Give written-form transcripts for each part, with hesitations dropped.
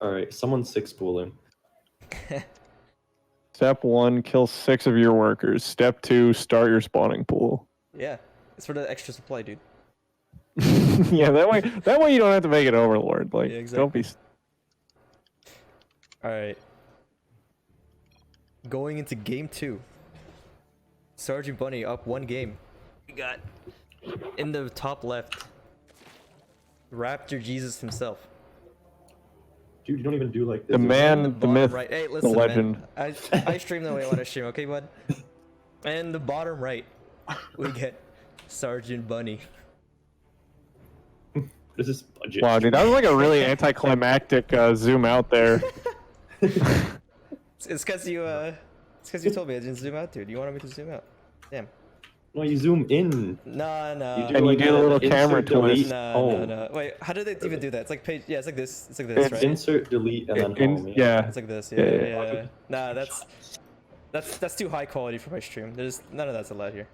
Alright, someone's 6-pooling. Step 1, kill 6 of your workers. Step 2, start your spawning pool. Yeah, it's for the extra supply, dude. Yeah, that way you don't have to make it overlord. Like, Yeah, exactly. don't be. All right. Going into game 2. SGTBunny up 1 game. We got in the top left, RaptorJesus himself. Dude, you don't even do like this. The man, the bottom myth, right. Hey, the listen, legend. man. I stream the way I want to stream, okay, bud? And the bottom right, we get SGTBunny. What is this budget? Wow, dude, that was like a really anticlimactic zoom out there. It's because you told me I didn't zoom out, dude. You wanted me to zoom out. Damn. No, you zoom in. No. And you do a little camera delete, twist. No. Wait, how do they even do that? It's like page. Yeah, it's like this. It's like this, right? Insert, delete, and then home. Yeah. It's like this. Yeah. Yeah. Nah, that's too high quality for my stream. There's none of that's allowed here.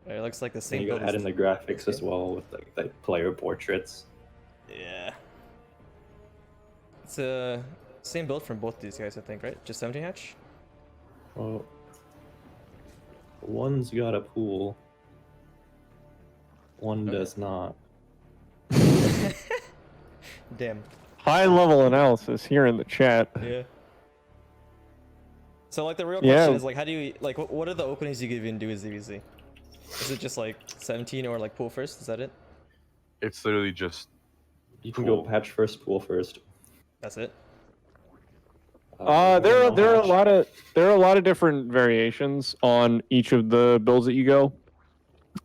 It looks like the And same. you gotta add in the graphics as well with like the player portraits. Yeah. It's same build from both these guys, I think, right? Just 17 hatch. Well, one's got a pool. One does not. Damn. High level analysis here in the chat. Yeah. So like the real question is like, how do you like what are the openings you can even do as DBZ? Is it just like 17 or like pool first? Is that it? It's literally just. You can go patch first, pool first. That's it. There are a lot of different variations on each of the builds that you go.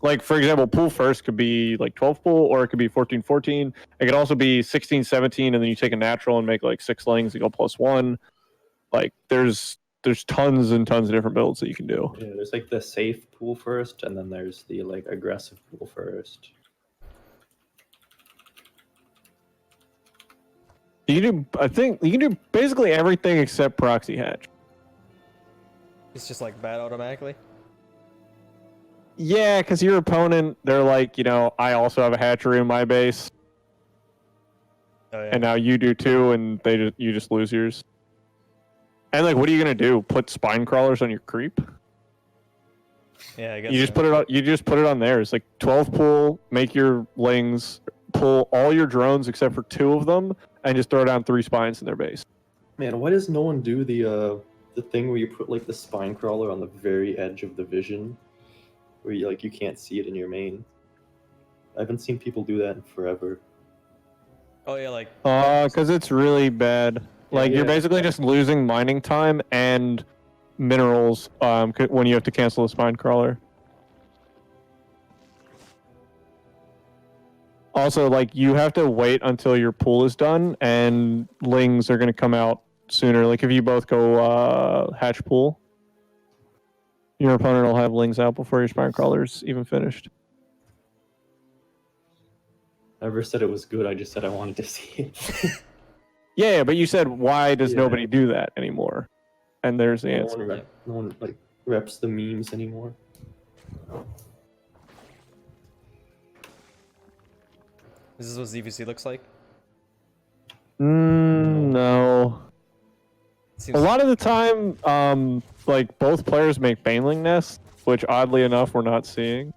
Like for example, pool first could be like 12 pool, or it could be 14-14. It could also be 16-17, and then you take a natural and make like 6 lings and go +1. Like there's tons and tons of different builds that you can do. Yeah, there's like the safe pool first, and then there's the like aggressive pool first. I think you can do basically everything except proxy hatch. It's just like bad automatically. Yeah, because your opponent, they're like, I also have a hatchery in my base, Oh yeah. and now you do too, and you just lose yours. And like, what are you gonna do? Put spine crawlers on your creep? Yeah, I guess You just put it on. You just put it on theirs. Like 12 pool, make your lings, pull all your drones except for 2 of them, and just throw down 3 spines in their base. Man, why does no one do the thing where you put like the spine crawler on the very edge of the vision, where you can't see it in your main? I haven't seen people do that in forever. Oh yeah, like. Because it's really bad. Like Yeah. you're basically just losing mining time and minerals when you have to cancel a spine crawler. Also, like you have to wait until your pool is done, and lings are going to come out sooner. Like if you both go hatch pool, your opponent will have lings out before your spine crawler's even finished. I never said it was good. I just said I wanted to see it. Yeah, but you said, why does Yeah. nobody do that anymore? And there's the answer. No one like reps the memes anymore. This is what ZVC looks like. No. Seems A lot of the time, like both players make baneling nests, which oddly enough we're not seeing.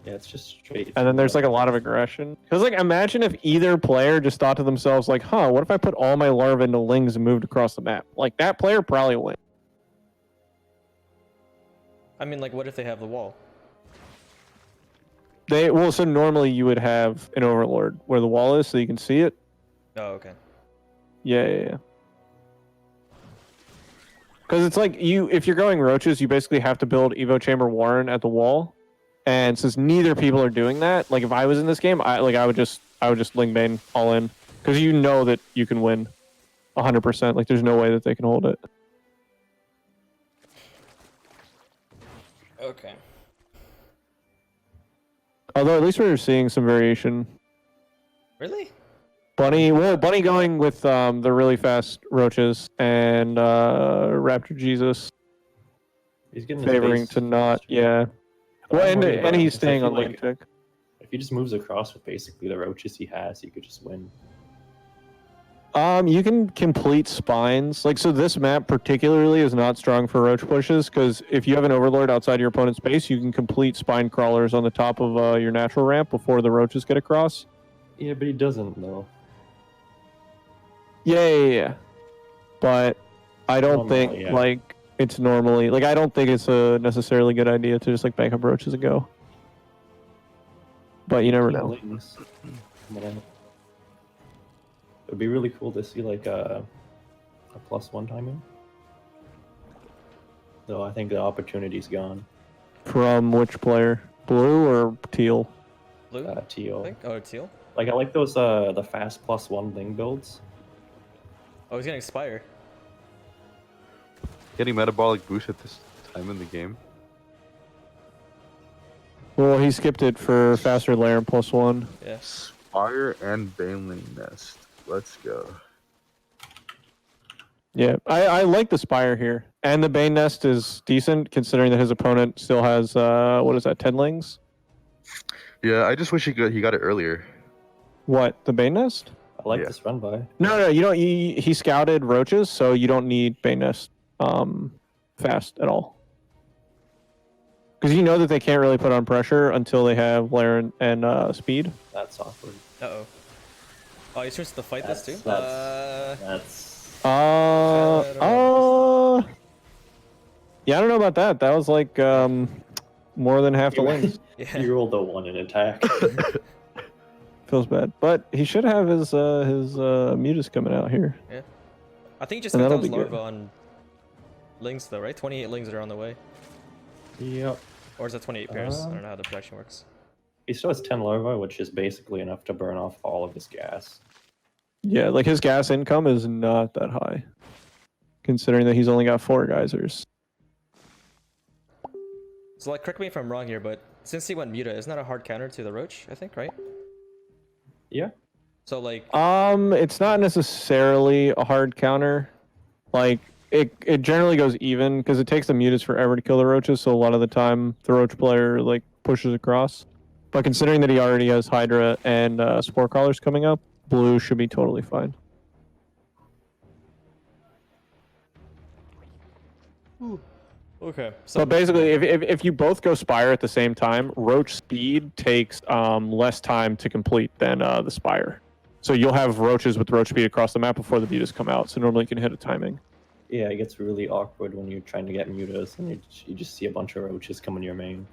Yeah, it's just straight. And then there's like a lot of aggression. Because like imagine if either player just thought to themselves like, what if I put all my larvae into lings and moved across the map? Like that player probably win. I mean, like, what if they have the wall? So normally you would have an overlord where the wall is so you can see it. Oh, okay. Yeah. Because it's like if you're going roaches, you basically have to build Evo Chamber Warren at the wall. And since neither people are doing that, like if I was in this game, I would just ling bane all in, because you know that you can win 100%. Like there's no way that they can hold it. Okay. Although at least we're seeing some variation. Really? Bunny going with the really fast roaches, and RaptorJesus He's getting favoring his base to not. Yeah. Well, worried and about he's him, 'cause I staying feel on link tick. If he just moves across with basically the roaches he has, he could just win. You can complete spines. Like, so this map particularly is not strong for roach pushes, because if you have an overlord outside your opponent's base, you can complete spine crawlers on the top of your natural ramp before the roaches get across. Yeah, but he doesn't though. Yeah. But I don't Normally, think, yeah. like, it's normally... Like, I don't think it's a necessarily good idea to just, like, bank up roaches and go. But you never know. It'd be really cool to see, like, a +1 timing. Though I think the opportunity's gone. From which player? Blue or teal? Blue? I Teal. think? Oh, teal? Like, I like those, the fast +1 thing builds. Oh, he's gonna expire. Getting metabolic boost at this time in the game. Well, he skipped it for faster layer and +1. Yeah. Spire and Baneling Nest. Let's go. Yeah, I like the Spire here. And the Bane Nest is decent, considering that his opponent still has, what is that, 10 lings? Yeah, I just wish he got it earlier. What, the Bane Nest? I like Yeah. this run by. No, you don't. He scouted roaches, so you don't need Bane Nest fast at all. Because you know that they can't really put on pressure until they have layer and speed. That's awkward. Uh-oh. Oh, he's supposed to fight this too? That's Yeah, I don't know about that. That was like more than half the lings. Yeah. You rolled a 1 in attack. Feels bad, but he should have his mutas coming out here. Yeah. I think he just And got that'll those be good. larvae on lings though, right? 28 lings that are on the way. Yep. Or is that 28 pairs? I don't know how the production works. He still has 10 larvae, which is basically enough to burn off all of his gas. Yeah, like his gas income is not that high, considering that he's only got 4 geysers. So like, correct me if I'm wrong here, but since he went muta, isn't that a hard counter to the roach, I think, right? Yeah. So like... It's not necessarily a hard counter. Like, it generally goes even, because it takes the mutas forever to kill the roaches, so a lot of the time the roach player, like, pushes across. But considering that he already has Hydra and Spore Crawlers coming up, blue should be totally fine. Okay. So But basically, if you both go Spire at the same time, Roach speed takes less time to complete than the Spire. So you'll have Roaches with Roach speed across the map before the mutas come out, so normally you can hit a timing. Yeah, it gets really awkward when you're trying to get mutas and you just see a bunch of roaches coming your main.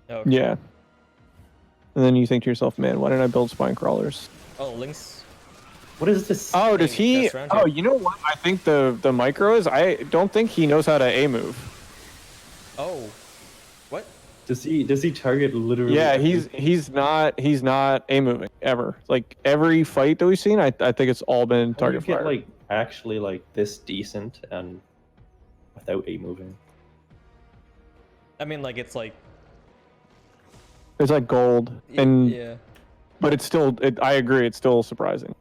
Okay. Yeah. And then you think to yourself, man, why didn't I build Spine Crawlers? Oh, lings. What is this? Oh, does he? That's around Oh, here. you know what? I think the micro is. I don't think he knows how to A move. Oh. What? Does he target literally? Yeah, every- he's not A moving ever. Like every fight that we've seen, I think it's all been How do you target get fire. like actually like this decent and without a moving? I mean, like, it's like... It's like gold, and Yeah. but it's still. I agree, it's still surprising.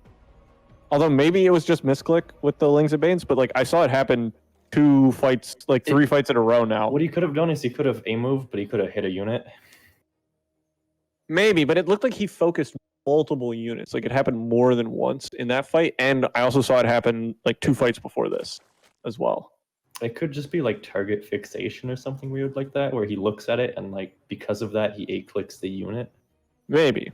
Although maybe it was just misclick with the Lings and Banes, but like I saw it happen 2 fights, like 3 fights in a row now. What he could have done is he could have a moved, but he could have hit a unit. Maybe, but it looked like he focused multiple units. Like it happened more than once in that fight, and I also saw it happen like 2 fights before this as well. It could just be like target fixation or something weird like that, where he looks at it and like because of that he a clicks the unit. Maybe.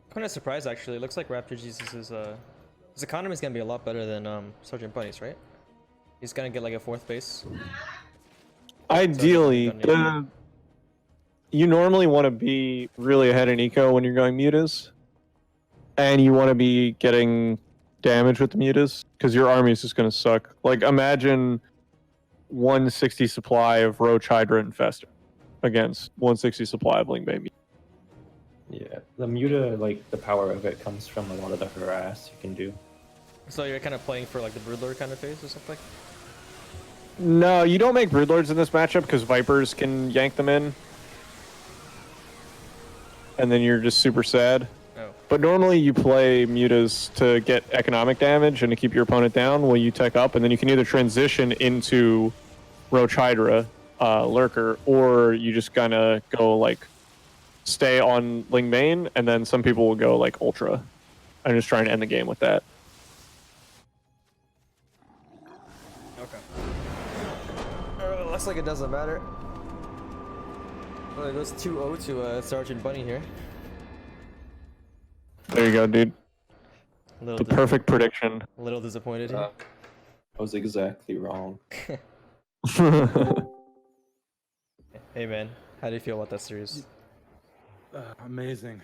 Kind of surprised, actually. It looks like RaptorJesus is, his economy is going to be a lot better than, SGTBunny's, right? He's going to get, like, a 4th base. Ideally, So, you normally want to be really ahead in eco when you're going mutas, and you want to be getting damage with the mutas because your army is just going to suck. Like imagine 160 supply of Roach, Hydra, and Fester against 160 supply of Ling Bane. Yeah, the muta, like the power of it comes from a lot of the harass you can do. So you're kind of playing for, like, the Broodlord kind of phase or something? No, you don't make Broodlords in this matchup because Vipers can yank them in. And then you're just super sad. Oh. But normally you play mutas to get economic damage and to keep your opponent down while you tech up, and then you can either transition into Roach Hydra lurker, or you just kind of go like stay on Ling main, and then some people will go like ultra. I'm just trying to end the game with that. Okay. Looks like it doesn't matter. Well, it goes 2-0 to Sergeant Bunny here. There you go, dude. The Perfect prediction. A little disappointed here. I was exactly wrong. Hey man, how do you feel about that series? Amazing.